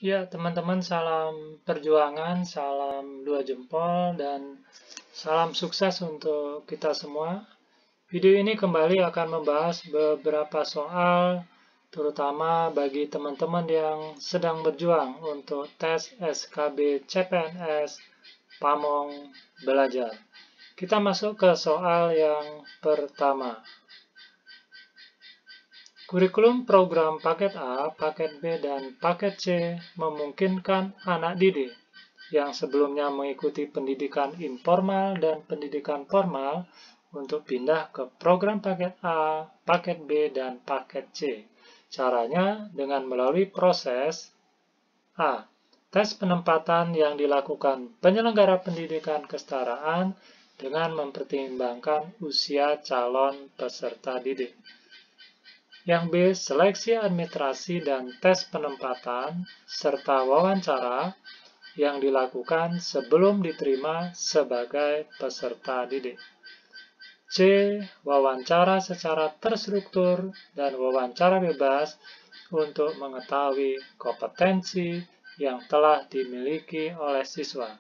Ya, teman-teman, salam perjuangan, salam dua jempol, dan salam sukses untuk kita semua. Video ini kembali akan membahas beberapa soal, terutama bagi teman-teman yang sedang berjuang untuk tes SKB CPNS Pamong Belajar. Kita masuk ke soal yang pertama. Kurikulum program paket A, paket B, dan paket C memungkinkan anak didik yang sebelumnya mengikuti pendidikan informal dan pendidikan formal untuk pindah ke program paket A, paket B, dan paket C. Caranya dengan melalui proses A. Tes penempatan yang dilakukan penyelenggara pendidikan kesetaraan dengan mempertimbangkan usia calon peserta didik. Yang B. Seleksi administrasi dan tes penempatan serta wawancara yang dilakukan sebelum diterima sebagai peserta didik. C. Wawancara secara terstruktur dan wawancara bebas untuk mengetahui kompetensi yang telah dimiliki oleh siswa.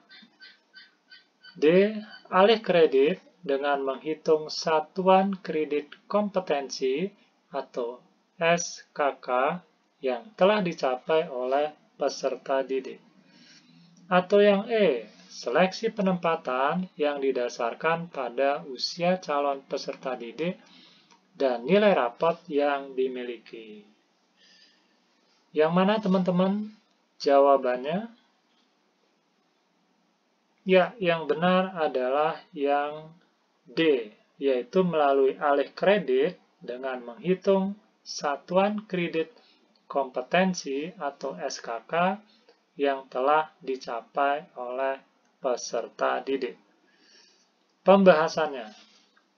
D. Alih kredit dengan menghitung satuan kredit kompetensi atau SKK yang telah dicapai oleh peserta didik. Atau yang E. Seleksi penempatan yang didasarkan pada usia calon peserta didik dan nilai rapot yang dimiliki. Yang mana teman-teman jawabannya? Ya, yang benar adalah yang D, yaitu melalui alih kredit dengan menghitung satuan kredit kompetensi atau SKK yang telah dicapai oleh peserta didik. Pembahasannya,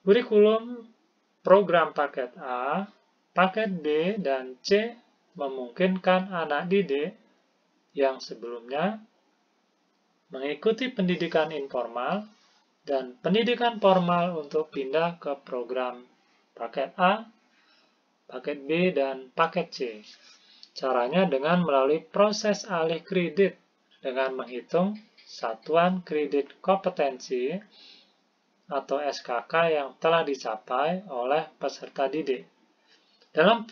kurikulum program paket A, paket B, dan C memungkinkan anak didik yang sebelumnya mengikuti pendidikan informal dan pendidikan formal untuk pindah ke program paket A, paket B, dan paket C. Caranya dengan melalui proses alih kredit dengan menghitung satuan kredit kompetensi atau SKK yang telah dicapai oleh peserta didik. Dalam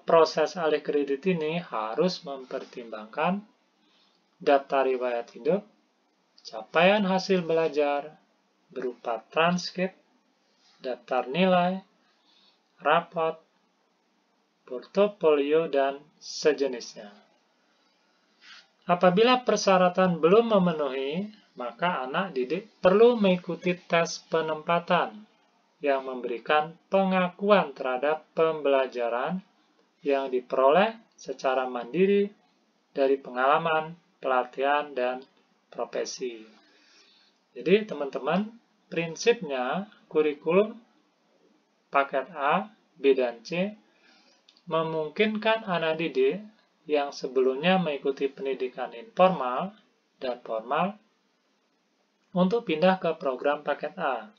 proses alih kredit ini harus mempertimbangkan daftar riwayat hidup, capaian hasil belajar berupa transkrip, daftar nilai, rapot, portofolio, dan sejenisnya. Apabila persyaratan belum memenuhi, maka anak didik perlu mengikuti tes penempatan yang memberikan pengakuan terhadap pembelajaran yang diperoleh secara mandiri dari pengalaman, pelatihan, dan profesi. Jadi teman-teman, prinsipnya kurikulum paket A, B, dan C memungkinkan anak didik yang sebelumnya mengikuti pendidikan informal dan formal untuk pindah ke program paket A.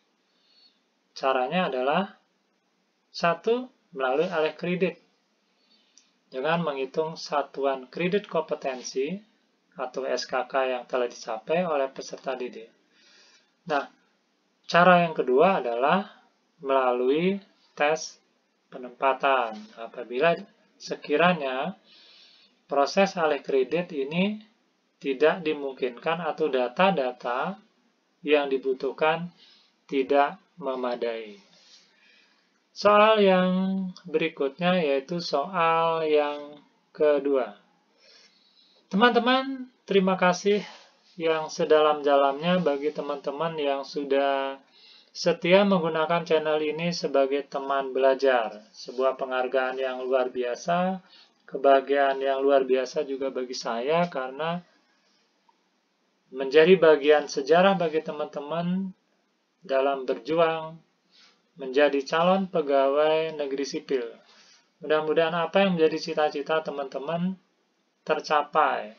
Caranya adalah 1. Melalui alih kredit dengan menghitung satuan kredit kompetensi atau SKK yang telah dicapai oleh peserta didik. Nah, cara yang kedua adalah melalui tes penempatan. Apabila sekiranya proses alih kredit ini tidak dimungkinkan atau data-data yang dibutuhkan tidak memadai. Soal yang berikutnya yaitu soal yang kedua. Teman-teman, terima kasih yang sedalam-dalamnya bagi teman-teman yang sudah setia menggunakan channel ini sebagai teman belajar. Sebuah penghargaan yang luar biasa, kebahagiaan yang luar biasa juga bagi saya karena menjadi bagian sejarah bagi teman-teman dalam berjuang menjadi calon pegawai negeri sipil. Mudah-mudahan apa yang menjadi cita-cita teman-teman tercapai.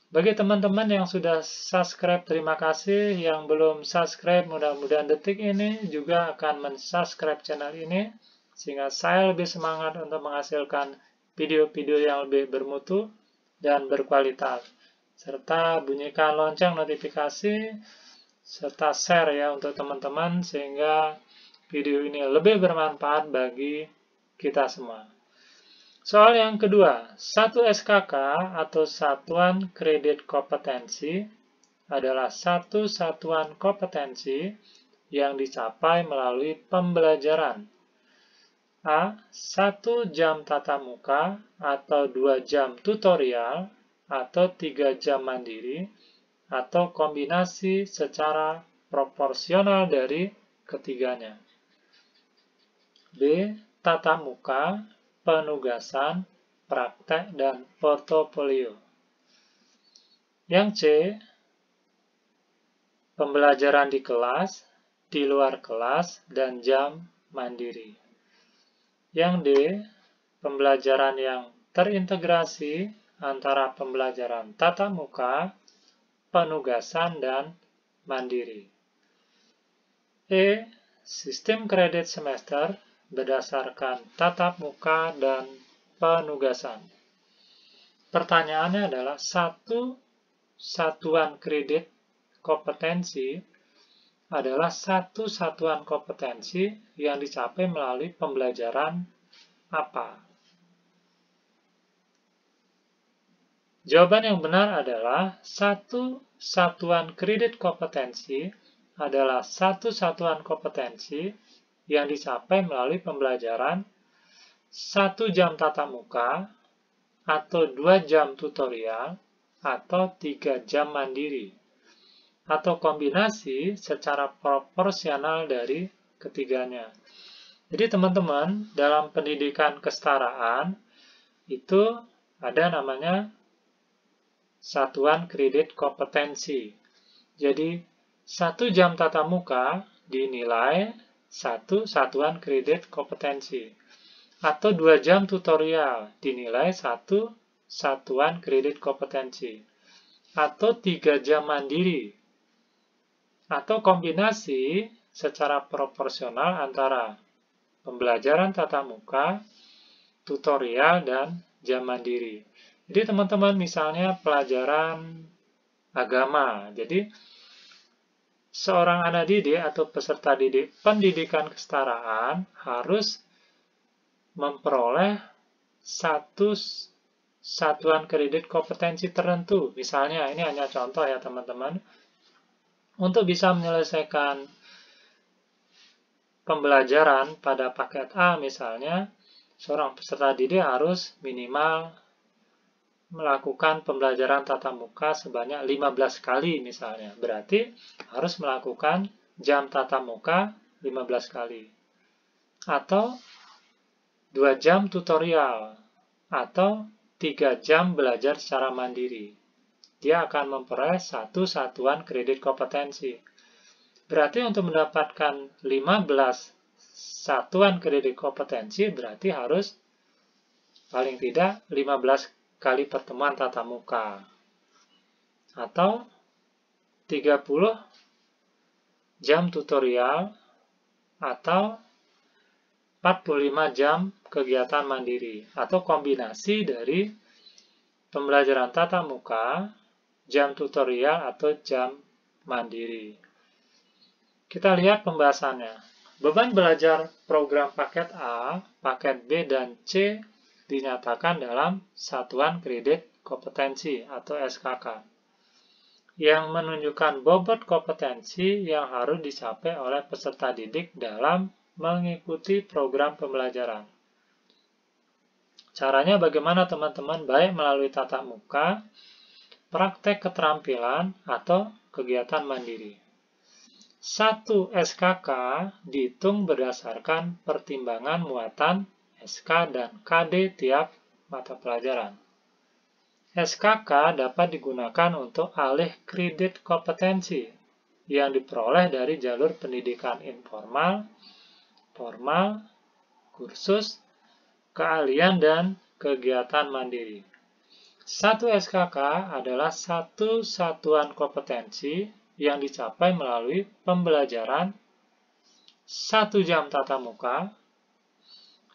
Bagi teman-teman yang sudah subscribe, terima kasih. Yang belum subscribe, mudah-mudahan detik ini juga akan mensubscribe channel ini, sehingga saya lebih semangat untuk menghasilkan video-video yang lebih bermutu, dan berkualitas. Serta bunyikan lonceng notifikasi, serta share ya untuk teman-teman sehingga video ini lebih bermanfaat bagi kita semua. Soal yang kedua, 1 SKK atau Satuan Kredit Kompetensi adalah satu satuan kompetensi yang dicapai melalui pembelajaran. A. 1 jam tatap muka atau 2 jam tutorial atau 3 jam mandiri atau kombinasi secara proporsional dari ketiganya. B. Tatap muka, penugasan, praktek, dan portofolio. Yang C. Pembelajaran di kelas, di luar kelas, dan jam mandiri. Yang D. Pembelajaran yang terintegrasi antara pembelajaran tatap muka, penugasan, dan mandiri. E. Sistem kredit semester berdasarkan tatap muka dan penugasan. Pertanyaannya adalah satu satuan kredit kompetensi adalah satu satuan kompetensi yang dicapai melalui pembelajaran apa? Jawaban yang benar adalah satu satuan kredit kompetensi adalah satu satuan kompetensi yang dicapai melalui pembelajaran 1 jam tatap muka atau 2 jam tutorial atau 3 jam mandiri atau kombinasi secara proporsional dari ketiganya. Jadi teman-teman, dalam pendidikan kesetaraan itu ada namanya satuan kredit kompetensi. Jadi 1 jam tatap muka dinilai 1 satuan kredit kompetensi. Atau 2 jam tutorial dinilai 1 satuan kredit kompetensi. Atau 3 jam mandiri. Atau kombinasi secara proporsional antara pembelajaran tatap muka, tutorial, dan jam mandiri. Jadi teman-teman misalnya pelajaran agama. Jadi seorang anak didik atau peserta didik pendidikan kesetaraan harus memperoleh satu satuan kredit kompetensi tertentu. Misalnya, ini hanya contoh ya teman-teman. Untuk bisa menyelesaikan pembelajaran pada paket A misalnya, seorang peserta didik harus minimal melakukan pembelajaran tatap muka sebanyak 15 kali misalnya. Berarti harus melakukan jam tatap muka 15 kali. Atau 2 jam tutorial. Atau 3 jam belajar secara mandiri. Dia akan memperoleh satu satuan kredit kompetensi. Berarti untuk mendapatkan 15 satuan kredit kompetensi berarti harus paling tidak 15 kali pertemuan tatap muka atau 30 jam tutorial atau 45 jam kegiatan mandiri atau kombinasi dari pembelajaran tatap muka, jam tutorial atau jam mandiri. Kita lihat pembahasannya. Beban belajar program paket A, paket B, dan C dinyatakan dalam satuan kredit kompetensi atau SKK yang menunjukkan bobot kompetensi yang harus dicapai oleh peserta didik dalam mengikuti program pembelajaran. Caranya bagaimana teman-teman? Baik melalui tatap muka, praktek keterampilan, atau kegiatan mandiri. 1 SKK dihitung berdasarkan pertimbangan muatan SK dan KD tiap mata pelajaran. SKK dapat digunakan untuk alih kredit kompetensi yang diperoleh dari jalur pendidikan informal, formal, kursus, keahlian, dan kegiatan mandiri. 1 SKK adalah satu satuan kompetensi yang dicapai melalui pembelajaran 1 jam tatap muka,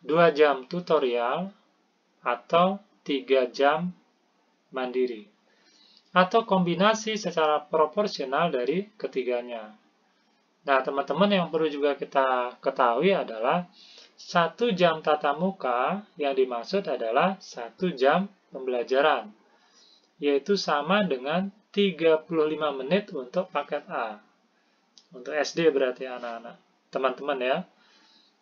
2 jam tutorial, atau 3 jam mandiri, atau kombinasi secara proporsional dari ketiganya. Nah, teman-teman, yang perlu juga kita ketahui adalah 1 jam tatap muka yang dimaksud adalah 1 jam pembelajaran, yaitu sama dengan 35 menit untuk paket A. Untuk SD berarti anak-anak, teman-teman ya.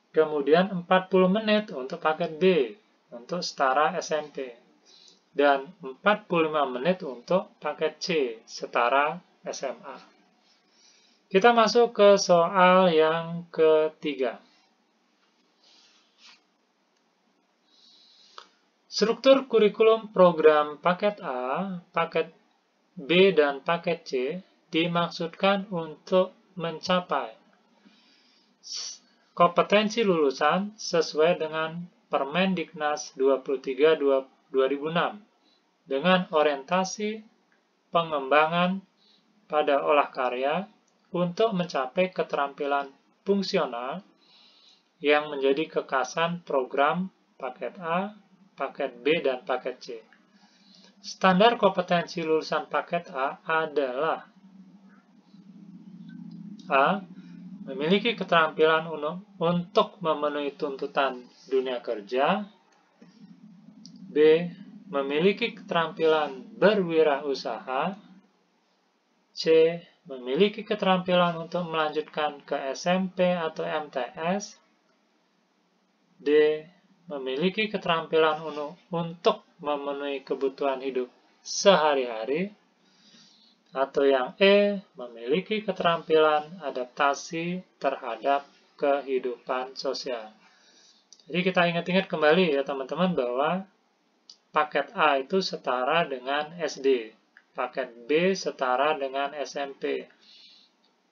Kemudian 40 menit untuk paket B, untuk setara SMP. Dan 45 menit untuk paket C, setara SMA. Kita masuk ke soal yang ketiga. Struktur kurikulum program paket A, paket B, dan paket C dimaksudkan untuk mencapai kompetensi lulusan sesuai dengan Permendiknas 23/2006 dengan orientasi pengembangan pada olah karya untuk mencapai keterampilan fungsional yang menjadi kekasan program paket A, paket B, dan paket C. Standar kompetensi lulusan paket A adalah A. Memiliki keterampilan untuk memenuhi tuntutan dunia kerja. B. Memiliki keterampilan berwirausaha. C. Memiliki keterampilan untuk melanjutkan ke SMP atau MTS. D. Memiliki keterampilan untuk memenuhi kebutuhan hidup sehari-hari. Atau yang E, memiliki keterampilan adaptasi terhadap kehidupan sosial. Jadi kita ingat-ingat kembali ya teman-teman bahwa paket A itu setara dengan SD, paket B setara dengan SMP,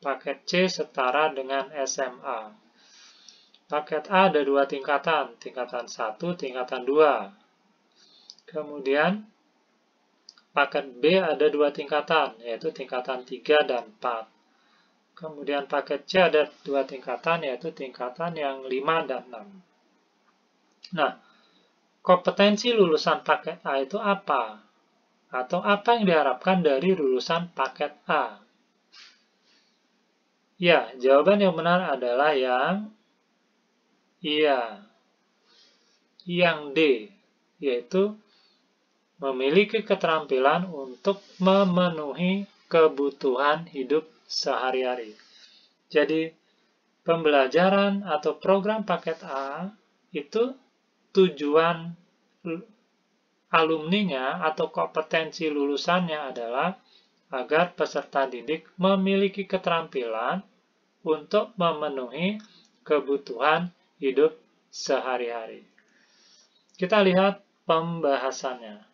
paket C setara dengan SMA. Paket A ada 2 tingkatan, tingkatan 1, tingkatan 2. Kemudian paket B ada 2 tingkatan, yaitu tingkatan 3 dan 4. Kemudian paket C ada 2 tingkatan, yaitu tingkatan yang 5 dan 6. Nah, kompetensi lulusan paket A itu apa? Atau apa yang diharapkan dari lulusan paket A? Ya, jawaban yang benar adalah yang D, yaitu memiliki keterampilan untuk memenuhi kebutuhan hidup sehari-hari. Jadi, pembelajaran atau program paket A itu tujuan alumninya atau kompetensi lulusannya adalah agar peserta didik memiliki keterampilan untuk memenuhi kebutuhan hidup sehari-hari. Kita lihat pembahasannya.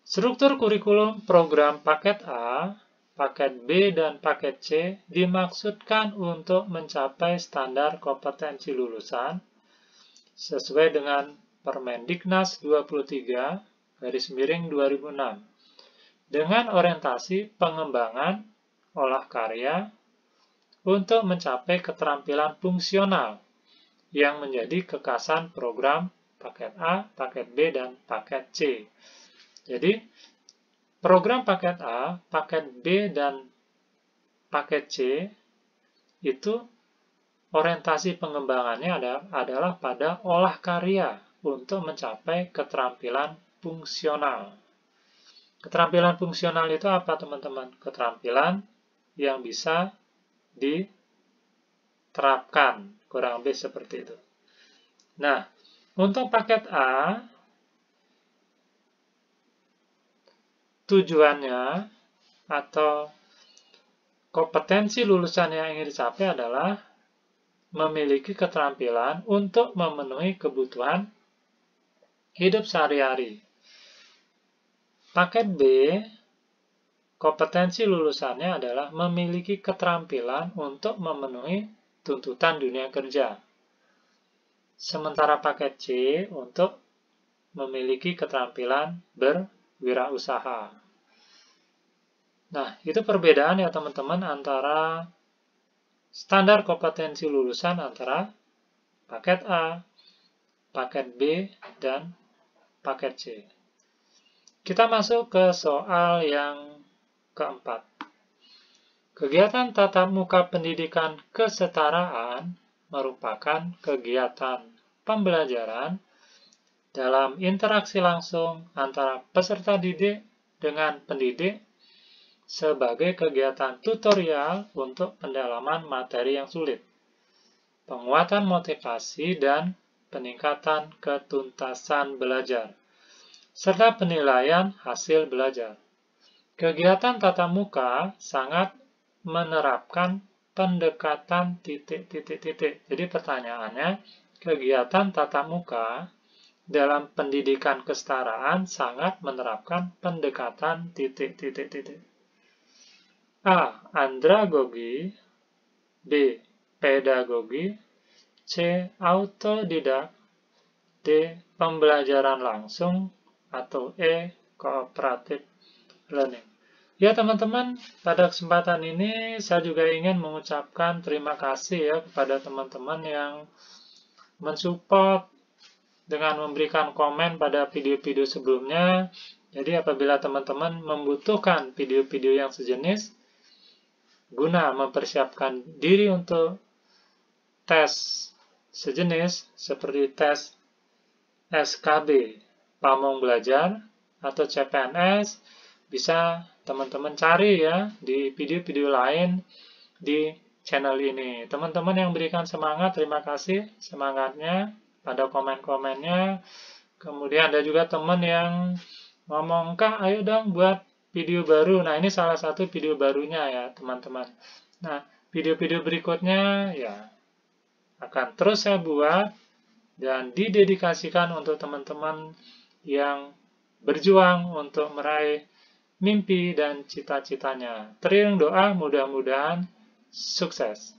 Struktur kurikulum program paket A, paket B, dan paket C dimaksudkan untuk mencapai standar kompetensi lulusan sesuai dengan Permendiknas 23/2006 dengan orientasi pengembangan olah karya untuk mencapai keterampilan fungsional yang menjadi kekasan program paket A, paket B, dan paket C. Jadi, program paket A, paket B, dan paket C itu orientasi pengembangannya adalah pada olah karya untuk mencapai keterampilan fungsional. Keterampilan fungsional itu apa, teman-teman? Keterampilan yang bisa diterapkan, kurang lebih seperti itu. Nah, untuk paket A, tujuannya atau kompetensi lulusan yang ingin dicapai adalah memiliki keterampilan untuk memenuhi kebutuhan hidup sehari-hari. Paket B, kompetensi lulusannya adalah memiliki keterampilan untuk memenuhi tuntutan dunia kerja. Sementara paket C untuk memiliki keterampilan berwirausaha. Nah, itu perbedaan ya teman-teman antara standar kompetensi lulusan antara paket A, paket B, dan paket C. Kita masuk ke soal yang keempat. Kegiatan tatap muka pendidikan kesetaraan merupakan kegiatan pembelajaran dalam interaksi langsung antara peserta didik dengan pendidik sebagai kegiatan tutorial untuk pendalaman materi yang sulit, penguatan motivasi dan peningkatan ketuntasan belajar, serta penilaian hasil belajar. Kegiatan tatap muka sangat menerapkan pendekatan titik-titik-titik. Jadi pertanyaannya, kegiatan tatap muka dalam pendidikan kesetaraan sangat menerapkan pendekatan titik-titik-titik. A. Andragogi. B. Pedagogi. C. Autodidak. D. Pembelajaran langsung. Atau E. Cooperative learning. Ya teman-teman, pada kesempatan ini saya juga ingin mengucapkan terima kasih ya kepada teman-teman yang mensupport dengan memberikan komen pada video-video sebelumnya. Jadi apabila teman-teman membutuhkan video-video yang sejenis guna mempersiapkan diri untuk tes sejenis seperti tes SKB Pamong Belajar atau CPNS, bisa teman-teman cari ya di video-video lain di channel ini. Teman-teman yang berikan semangat, terima kasih semangatnya pada komen-komennya. Kemudian ada juga teman yang ngomong, "Kak, ayo dong buat video baru." Nah, ini salah satu video barunya ya, teman-teman. Nah, video-video berikutnya ya akan terus saya buat dan didedikasikan untuk teman-teman yang berjuang untuk meraih mimpi dan cita-citanya. Teriring doa, mudah-mudahan sukses.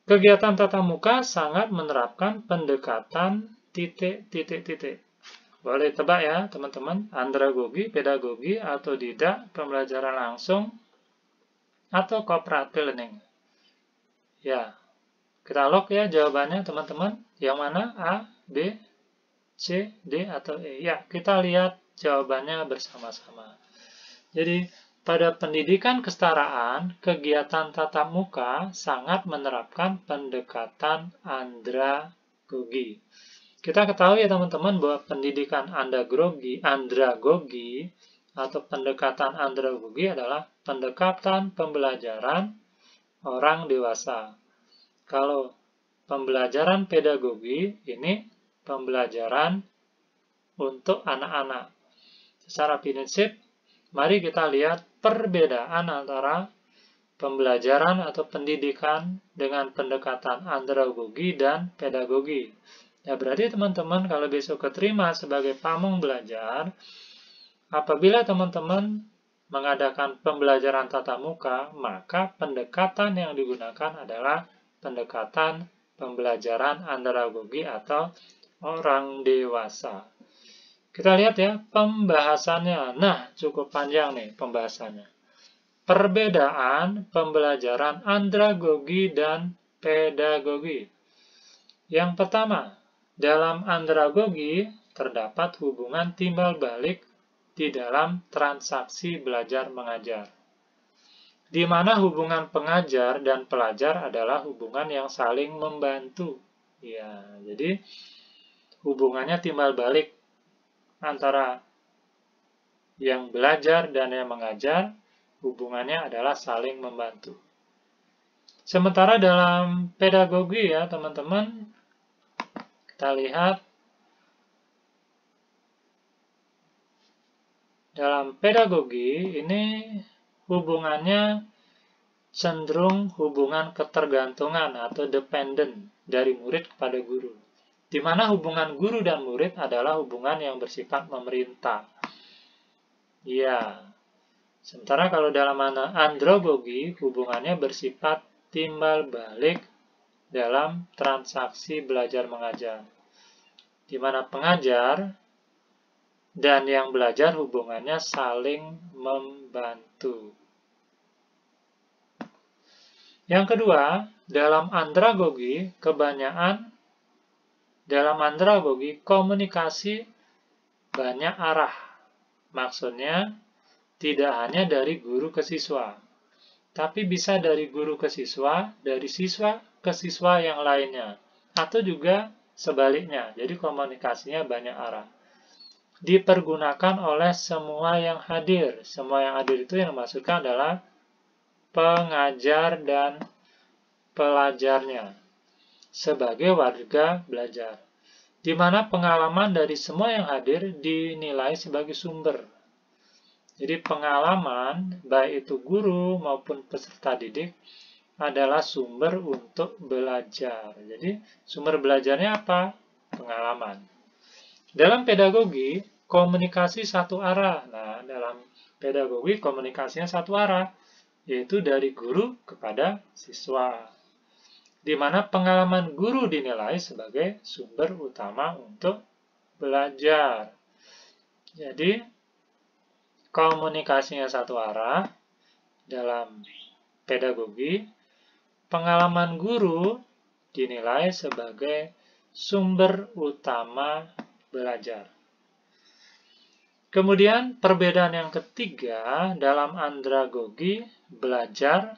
Kegiatan tatap muka sangat menerapkan pendekatan titik-titik-titik. Boleh tebak ya teman-teman, andragogi, pedagogi, atau didak, pembelajaran langsung, atau cooperative learning. Ya, kita log ya jawabannya teman-teman. Yang mana? A, B, C, D, atau E. Ya, kita lihat jawabannya bersama-sama. Jadi, pada pendidikan kesetaraan, kegiatan tatap muka sangat menerapkan pendekatan andragogi. Kita ketahui ya teman-teman bahwa pendidikan andragogi atau pendekatan andragogi adalah pendekatan pembelajaran orang dewasa. Kalau pembelajaran pedagogi ini pembelajaran untuk anak-anak. Secara prinsip, mari kita lihat perbedaan antara pembelajaran atau pendidikan dengan pendekatan andragogi dan pedagogi. Ya, berarti teman-teman kalau besok keterima sebagai pamong belajar, apabila teman-teman mengadakan pembelajaran tatap muka, maka pendekatan yang digunakan adalah pendekatan pembelajaran andragogi atau orang dewasa. Kita lihat ya pembahasannya. Nah, cukup panjang nih pembahasannya. Perbedaan pembelajaran andragogi dan pedagogi. Yang pertama, dalam andragogi terdapat hubungan timbal balik di dalam transaksi belajar mengajar, di mana hubungan pengajar dan pelajar adalah hubungan yang saling membantu. Ya, jadi hubungannya timbal balik antara yang belajar dan yang mengajar, hubungannya adalah saling membantu. Sementara dalam pedagogi ya teman-teman, kita lihat dalam pedagogi ini hubungannya cenderung hubungan ketergantungan atau dependent dari murid kepada guru, di mana hubungan guru dan murid adalah hubungan yang bersifat memerintah. Ya, sementara kalau dalam andragogi hubungannya bersifat timbal balik dalam transaksi belajar mengajar, di mana pengajar dan yang belajar hubungannya saling membantu. Yang kedua, dalam andragogi komunikasi banyak arah. Maksudnya, tidak hanya dari guru ke siswa, tapi bisa dari guru ke siswa, dari siswa ke siswa yang lainnya, atau juga sebaliknya. Jadi komunikasinya banyak arah. Dipergunakan oleh semua yang hadir. Semua yang hadir itu yang dimaksudkan adalah pengajar dan pelajarnya sebagai warga belajar, di mana pengalaman dari semua yang hadir dinilai sebagai sumber. Jadi pengalaman, baik itu guru maupun peserta didik, adalah sumber untuk belajar. Jadi sumber belajarnya apa? Pengalaman. Dalam pedagogi, komunikasi satu arah. Nah, dalam pedagogi komunikasinya satu arah, yaitu dari guru kepada siswa, di mana pengalaman guru dinilai sebagai sumber utama untuk belajar. Jadi, komunikasinya satu arah dalam pedagogi, pengalaman guru dinilai sebagai sumber utama belajar. Kemudian perbedaan yang ketiga dalam andragogi pelajar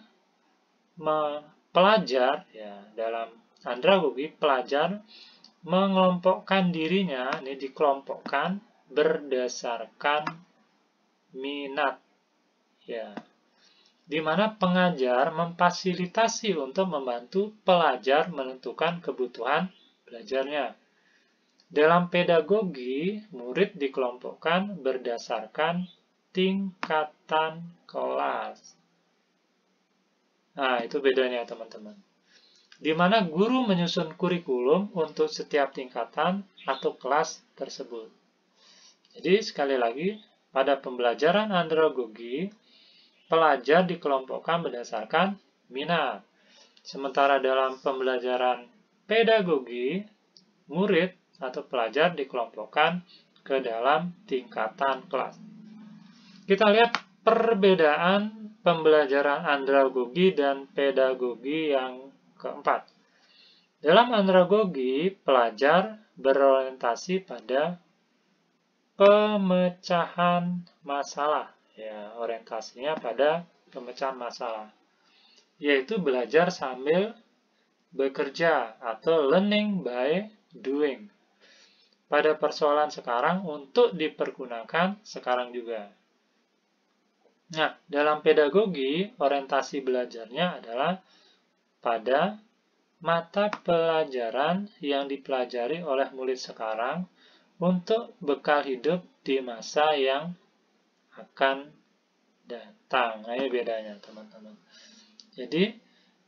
dalam andragogi pelajar mengelompokkan dirinya, ini dikelompokkan berdasarkan minat, ya, di mana pengajar memfasilitasi untuk membantu pelajar menentukan kebutuhan belajarnya. Dalam pedagogi, murid dikelompokkan berdasarkan tingkatan kelas. Nah, itu bedanya teman-teman. Di mana guru menyusun kurikulum untuk setiap tingkatan atau kelas tersebut. Jadi, sekali lagi, pada pembelajaran andragogi, pelajar dikelompokkan berdasarkan minat. Sementara dalam pembelajaran pedagogi, murid atau pelajar dikelompokkan ke dalam tingkatan kelas. Kita lihat perbedaan pembelajaran andragogi dan pedagogi yang keempat. Dalam andragogi, pelajar berorientasi pada pemecahan masalah. Ya, orientasinya pada pemecahan masalah, yaitu belajar sambil bekerja atau learning by doing. Pada persoalan sekarang untuk dipergunakan sekarang juga. Nah, dalam pedagogi, orientasi belajarnya adalah pada mata pelajaran yang dipelajari oleh murid sekarang untuk bekal hidup di masa yang akan datang. Nah, ini bedanya, teman-teman. Jadi,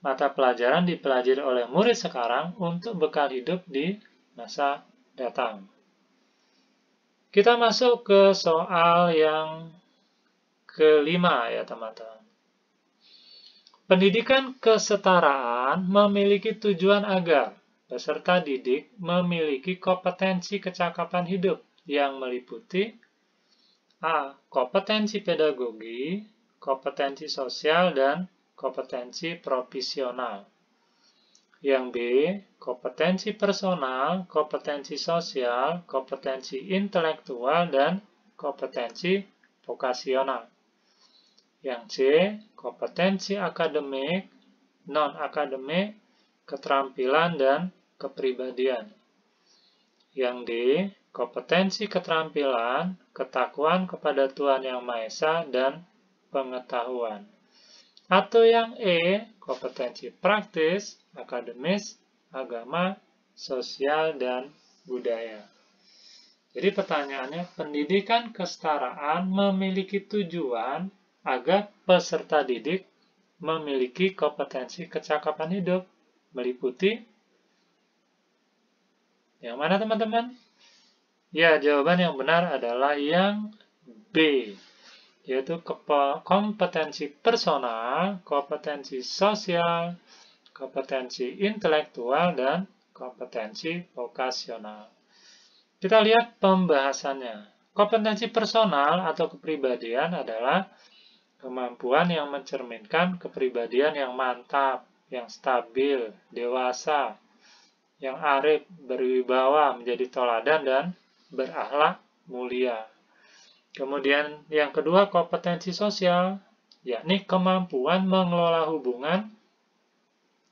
mata pelajaran dipelajari oleh murid sekarang untuk bekal hidup di masa datang. Kita masuk ke soal yang kelima ya teman-teman. Pendidikan kesetaraan memiliki tujuan agar peserta didik memiliki kompetensi kecakapan hidup yang meliputi A. Kompetensi pedagogi, kompetensi sosial, dan kompetensi profesional. Yang B, kompetensi personal, kompetensi sosial, kompetensi intelektual, dan kompetensi vokasional. Yang C, kompetensi akademik, non-akademik, keterampilan, dan kepribadian. Yang D, kompetensi keterampilan, ketakwaan kepada Tuhan Yang Maha Esa, dan pengetahuan. Atau yang E, kompetensi praktis, akademis, agama, sosial, dan budaya. Jadi pertanyaannya, pendidikan kesetaraan memiliki tujuan agar peserta didik memiliki kompetensi kecakapan hidup, meliputi yang mana teman-teman? Ya, jawaban yang benar adalah yang B, yaitu kompetensi personal, kompetensi sosial, kompetensi intelektual, dan kompetensi vokasional. Kita lihat pembahasannya. Kompetensi personal atau kepribadian adalah kemampuan yang mencerminkan kepribadian yang mantap, yang stabil, dewasa, yang arif, berwibawa, menjadi teladan, dan berakhlak mulia. Kemudian yang kedua, kompetensi sosial, yakni kemampuan mengelola hubungan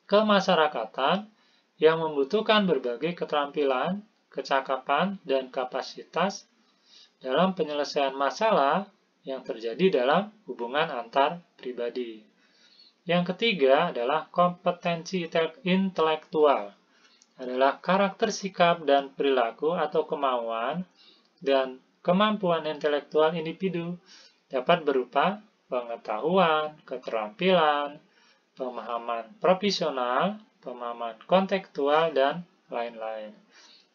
kemasyarakatan yang membutuhkan berbagai keterampilan, kecakapan, dan kapasitas dalam penyelesaian masalah yang terjadi dalam hubungan antar pribadi. Yang ketiga adalah kompetensi intelektual, adalah karakter sikap dan perilaku atau kemauan dan kemampuan intelektual individu dapat berupa pengetahuan, keterampilan, pemahaman profesional, pemahaman kontekstual, dan lain-lain.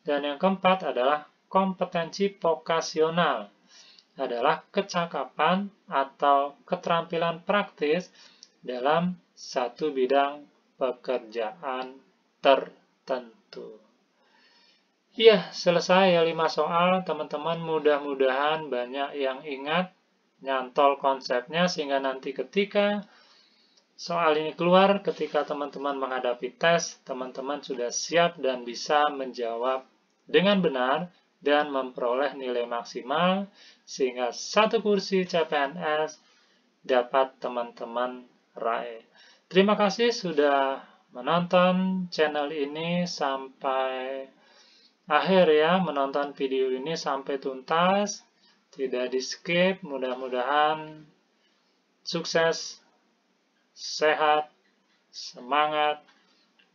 Dan yang keempat adalah kompetensi vokasional, adalah kecakapan atau keterampilan praktis dalam satu bidang pekerjaan tertentu. Iya, selesai ya 5 soal, teman-teman. Mudah-mudahan banyak yang ingat, nyantol konsepnya, sehingga nanti ketika soal ini keluar, ketika teman-teman menghadapi tes, teman-teman sudah siap dan bisa menjawab dengan benar dan memperoleh nilai maksimal, sehingga satu kursi CPNS dapat teman-teman raih. Terima kasih sudah menonton channel ini sampai akhir ya, menonton video ini sampai tuntas, tidak di skip. Mudah-mudahan sukses, sehat, semangat,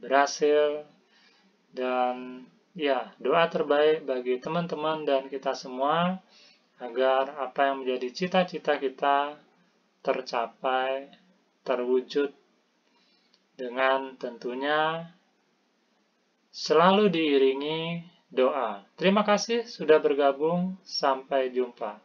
berhasil, dan ya, doa terbaik bagi teman-teman dan kita semua agar apa yang menjadi cita-cita kita tercapai, terwujud, dengan tentunya selalu diiringi doa. Terima kasih sudah bergabung, sampai jumpa.